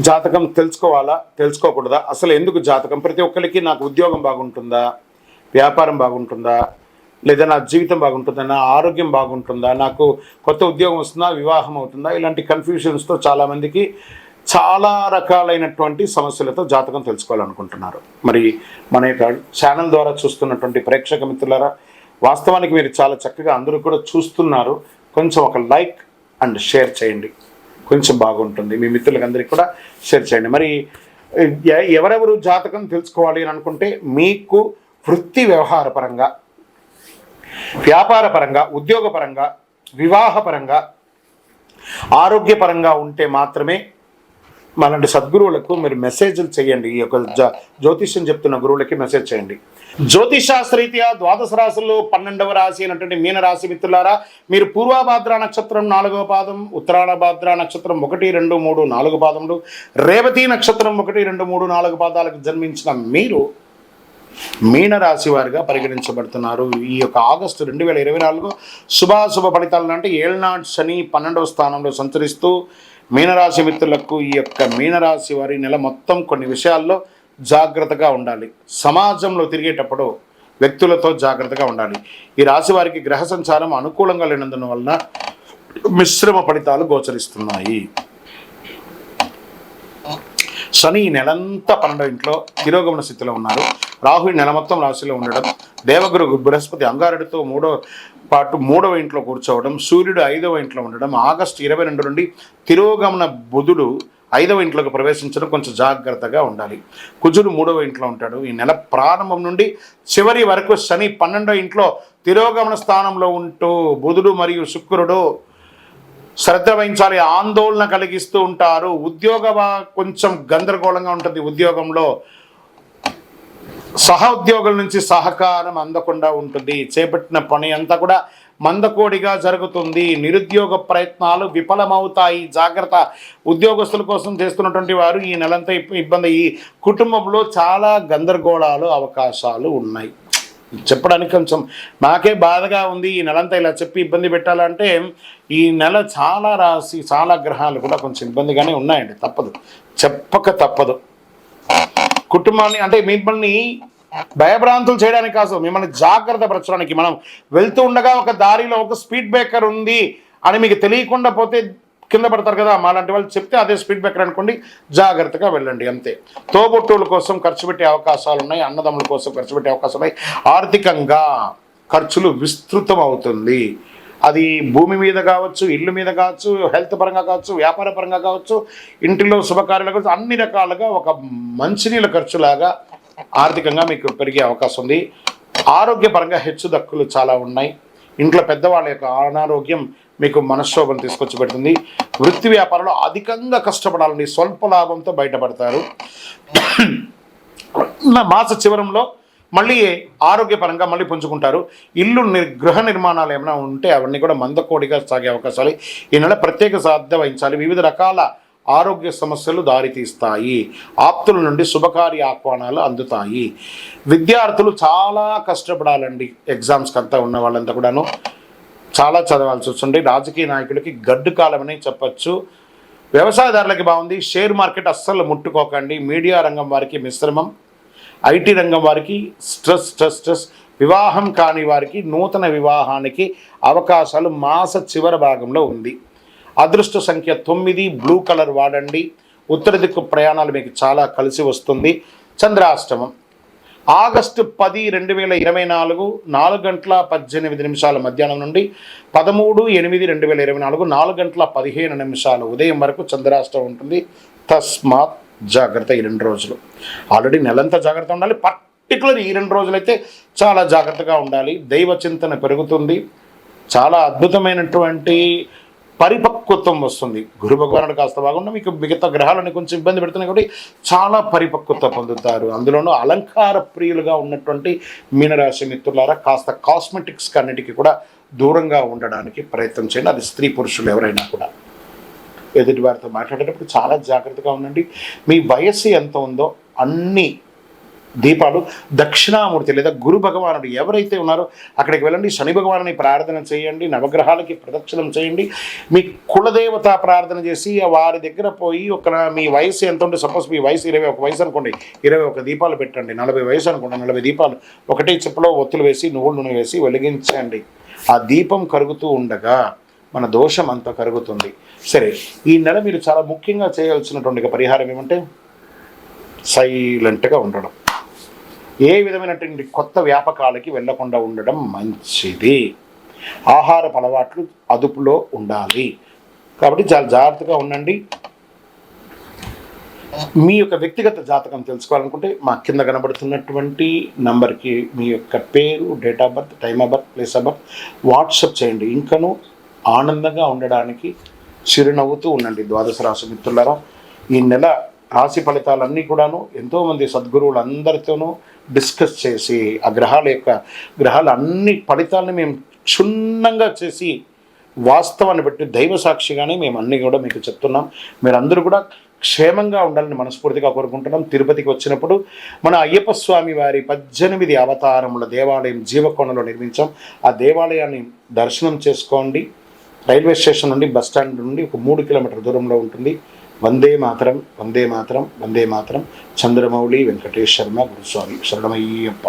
జాతకం తెలుసుకోవాలా, తెలుసుకోకూడదా? అసలు ఎందుకు జాతకం? ప్రతి ఒక్కరికి నాకు ఉద్యోగం బాగుంటుందా, వ్యాపారం బాగుంటుందా, లేదా నా జీవితం బాగుంటుందా, నా ఆరోగ్యం బాగుంటుందా, నాకు కొత్త ఉద్యోగం వస్తుందా, వివాహం అవుతుందా, ఇలాంటి కన్ఫ్యూషన్స్తో చాలామందికి చాలా రకాలైనటువంటి సమస్యలతో జాతకం తెలుసుకోవాలనుకుంటున్నారు. మరి మన యొక్క ఛానల్ ద్వారా చూస్తున్నటువంటి ప్రేక్షక మిత్రులారా, వాస్తవానికి మీరు చాలా చక్కగా అందరూ కూడా చూస్తున్నారు. కొంచెం ఒక లైక్ అండ్ షేర్ చేయండి, కొంచెం బాగుంటుంది. మీ మిత్రులందరికీ కూడా షేర్ చేయండి. మరి ఎవరెవరు జాతకం తెలుసుకోవాలి అని అనుకుంటే, మీకు వృత్తి వ్యవహారపరంగా, వ్యాపారపరంగా, ఉద్యోగపరంగా, వివాహపరంగా, ఆరోగ్యపరంగా ఉంటే మాత్రమే మనలాంటి సద్గురువులకు మీరు మెసేజ్లు చేయండి. ఈ యొక్క జ్యోతిష్యం చెప్తున్న గురువులకి మెసేజ్ చేయండి. జ్యోతిషాస్త్రరీత్యా ద్వాదశ రాశుల్లో 12వ రాశి అయినటువంటి మీనరాశి మిత్రులారా, మీరు పూర్వభాద్ర నక్షత్రం 4వ పాదం, ఉత్తరాభాద్ర నక్షత్రం 1, 2, 3, 4 పాదములు, రేవతి నక్షత్రం 1, 2, 3, 4 పాదాలకు జన్మించిన మీరు మీనరాశి వారిగా పరిగణించబడుతున్నారు. ఈ యొక్క ఆగస్టు 2024 శుభాశుభ ఫలితాలు అంటే ఏళ్నాడు శని 12వ స్థానంలో సంచరిస్తూ మీనరాశి మిత్రులకు, ఈ యొక్క మీనరాశి వారి నెల మొత్తం కొన్ని విషయాల్లో జాగ్రత్తగా ఉండాలి. సమాజంలో తిరిగేటప్పుడు వ్యక్తులతో జాగ్రత్తగా ఉండాలి. ఈ రాశి వారికి గ్రహ సంచారం అనుకూలంగా లేనందువలన మిశ్రమ ఫలితాలు గోచరిస్తున్నాయి. శని ఈ నెలంతా 12వ ఇంట్లో తిరోగమన స్థితిలో ఉన్నారు. రాహు ఈ నెల మొత్తం రాశిలో ఉండడం, దేవగురు బృహస్పతి అంగారడితో 3వ ఇంట్లో కూర్చోవడం, సూర్యుడు 5వ ఇంట్లో ఉండడం, ఆగస్టు 22 నుండి తిరోగమన బుధుడు 5వ ఇంట్లోకి ప్రవేశించడం, కొంచెం జాగ్రత్తగా ఉండాలి. కుజుడు 3వ ఇంట్లో ఉంటాడు. ఈ నెల ప్రారంభం నుండి చివరి వరకు శని 12వ ఇంట్లో తిరోగమన స్థానంలో ఉంటూ బుధుడు మరియు శుక్రుడు శ్రద్ధ వహించాలి, ఆందోళన కలిగిస్తూ ఉంటారు. కొంచెం గందరగోళంగా ఉంటుంది. ఉద్యోగంలో సహోద్యోగుల నుంచి సహకారం అందకుండా ఉంటుంది. చేపట్టిన పని అంతా కూడా మందకోడిగా జరుగుతుంది. నిరుద్యోగ ప్రయత్నాలు విఫలమవుతాయి. జాగ్రత్త. ఉద్యోగస్తుల కోసం చేస్తున్నటువంటి వారు ఈ నెలంతా ఇబ్బంది. ఈ కుటుంబంలో చాలా గందరగోళాలు అవకాశాలు ఉన్నాయి. చెప్పడానికి కొంచెం నాకే బాధగా ఉంది. ఈ నెలంతా ఇలా చెప్పి ఇబ్బంది పెట్టాలంటే, ఈ నెల చాలా గ్రహాలు కూడా కొంచెం ఇబ్బందిగానే ఉన్నాయండి. చెప్పక తప్పదు. కుటుంబాన్ని అంటే మిమ్మల్ని భయభ్రాంతులు చేయడానికి కాదు, మిమ్మల్ని జాగ్రత్త పరచడానికి. మనం వెళ్తూ ఉండగా ఒక దారిలో ఒక స్పీడ్ బ్రేకర్ ఉంది అని మీకు తెలియకుండా పోతే కింద పడతారు కదా, మాలాంటి వాళ్ళు చెప్తే అదే స్పీడ్ బ్రేకర్ అనుకోండి, జాగ్రత్తగా వెళ్ళండి అంతే. తోబుట్టువుల కోసం ఖర్చు పెట్టే అవకాశాలు ఉన్నాయి, అన్నదమ్ముల కోసం ఖర్చు పెట్టే అవకాశాలు ఉన్నాయి. ఆర్థికంగా ఖర్చులు విస్తృతం అవుతుంది. అది భూమి మీద కావచ్చు, ఇల్లు మీద కావచ్చు, హెల్త్ పరంగా కావచ్చు, వ్యాపార పరంగా కావచ్చు, ఇంటిలో శుభకార్యాలు కావచ్చు, అన్ని రకాలుగా ఒక మంచినీళ్ళ ఖర్చులాగా ఆర్థికంగా మీకు పెరిగే అవకాశం ఉంది. ఆరోగ్యపరంగా హెచ్చుదక్కులు చాలా ఉన్నాయి. ఇంట్లో పెద్దవాళ్ళ యొక్క అనారోగ్యం మీకు మనశ్శోభను తీసుకొచ్చి పెడుతుంది. వృత్తి వ్యాపారంలో అధికంగా కష్టపడాలని స్వల్ప లాభంతో బయటపడతారు. మాస చివరంలో మళ్ళీ ఆరోగ్యపరంగా మళ్ళీ పుంజుకుంటారు. గృహ నిర్మాణాలు ఏమైనా ఉంటే అవన్నీ కూడా మందకోడిగా సాగే అవకాశాలు. ఈ నెల ప్రత్యేక శ్రద్ధ వహించాలి. వివిధ రకాల ఆరోగ్య సమస్యలు దారితీస్తాయి. ఆప్తుల నుండి శుభకార్య ఆహ్వానాలు అందుతాయి. విద్యార్థులు చాలా కష్టపడాలండి. ఎగ్జామ్స్కి అంతా ఉన్న వాళ్ళంతా కూడాను చాలా చదవాల్సి వస్తుంది. రాజకీయ నాయకులకి గడ్డు కాలమని చెప్పచ్చు. వ్యవసాయదారులకి బాగుంది. షేర్ మార్కెట్ అస్సలు ముట్టుకోకండి. మీడియా రంగం వారికి మిశ్రమం. ఐటీ రంగం వారికి స్ట్రెస్. వివాహం కాని వారికి నూతన వివాహానికి అవకాశాలు మాస చివరి భాగంలో ఉంది. అదృష్ట సంఖ్య 9, బ్లూ కలర్ వాడండి. ఉత్తర దిక్కు ప్రయాణాలు మీకు చాలా కలిసి వస్తుంది. చంద్రాష్టమం ఆగస్టు 10, 2024 4:18 మధ్యాహ్నం నుండి 13/8/2024 4:15 ఉదయం వరకు చంద్రాష్టమం ఉంటుంది. తస్మాత్ జాగ్రత్త. ఈ 2 రోజులు ఆల్రెడీ నెలంతా జాగ్రత్త ఉండాలి. పర్టికులర్ ఈ 2 రోజులైతే చాలా జాగ్రత్తగా ఉండాలి. దైవ చింతన పెరుగుతుంది. చాలా అద్భుతమైనటువంటి పరిపక్వత్వం వస్తుంది. గురు భగవానుడు కాస్త బాగుండా మీకు మిగతా గ్రహాలను కొంచెం ఇబ్బంది పెడుతున్నాయి కాబట్టి చాలా పరిపక్వత పొందుతారు. అందులోనూ అలంకార ప్రియులుగా ఉన్నటువంటి మీనరాశి మిత్రులారా, కాస్త కాస్మెటిక్స్ అన్నిటికీ కూడా దూరంగా ఉండడానికి ప్రయత్నం చేయండి. అది స్త్రీ పురుషులు ఎవరైనా కూడా. ఎదుటి వారితో మాట్లాడేటప్పుడు చాలా జాగ్రత్తగా ఉండండి. మీ వయస్సు ఎంత ఉందో అన్ని దీపాలు దక్షిణామూర్తి లేదా గురు భగవానుడు ఎవరైతే ఉన్నారో అక్కడికి వెళ్ళండి, శని భగవానుని ప్రార్థన చేయండి, నవగ్రహాలకి ప్రదక్షిణం చేయండి, మీ కులదేవత ప్రార్థన చేసి వారి దగ్గర పోయి మీ వయసు ఎంత ఉంటే, సపోజ్ మీ వయసు 21 వయసు అనుకోండి, 21 దీపాలు పెట్టండి. 40 వయసు అనుకోండి, 40 దీపాలు ఒకటే చెప్పులో ఒత్తులు వేసి నువ్వుల నూనె వేసి వెలిగించండి. ఆ దీపం కరుగుతూ ఉండగా మన దోషం అంతా కరుగుతుంది. సరే, ఈ నెల మీరు చాలా ముఖ్యంగా చేయాల్సినటువంటి పరిహారం ఏమంటే సైలెంట్గా ఉండడం. ఏ విధమైనటువంటి కొత్త వ్యాపకాలకి వెళ్లకుండా ఉండడం మంచిది. ఆహారపు అలవాట్లు అదుపులో ఉండాలి. కాబట్టి చాలా జాగ్రత్తగా ఉండండి. మీ యొక్క వ్యక్తిగత జాతకం తెలుసుకోవాలనుకుంటే మా కింద కనబడుతున్నటువంటి నంబర్కి మీ యొక్క పేరు, date of birth, time of birth, place of birth WhatsApp చేయండి. ఇంకనూ ఆనందంగా ఉండడానికి చిరునవ్వుతూ ఉండండి. ద్వాదశ రాశి మిత్రులారా, ఈ నెల రాశి ఫలితాలన్నీ కూడాను ఎంతోమంది సద్గురువులు అందరితోనూ డిస్కస్ చేసి ఆ గ్రహాల అన్ని ఫలితాలని మేము క్షుణ్ణంగా చేసి వాస్తవాన్ని బట్టి దైవ సాక్షిగానే మేము అన్నీ కూడా మీకు చెప్తున్నాం. మీరందరూ కూడా క్షేమంగా ఉండాలని మనస్ఫూర్తిగా కోరుకుంటున్నాం. తిరుపతికి వచ్చినప్పుడు మన అయ్యప్ప స్వామి వారి 18 అవతారముల దేవాలయం జీవకోణలో నిర్మించాం. ఆ దేవాలయాన్ని దర్శనం చేసుకోండి. రైల్వే స్టేషన్ నుండి బస్ స్టాండ్ నుండి ఒక 3 కిలోమీటర్ల దూరంలో ఉంటుంది. వందే మాతరం, వందే మాతరం, వందే మాతరం. చంద్రమౌళి వెంకటేష్ శర్మ గురుస్వామి. శరణమయ్యప్ప.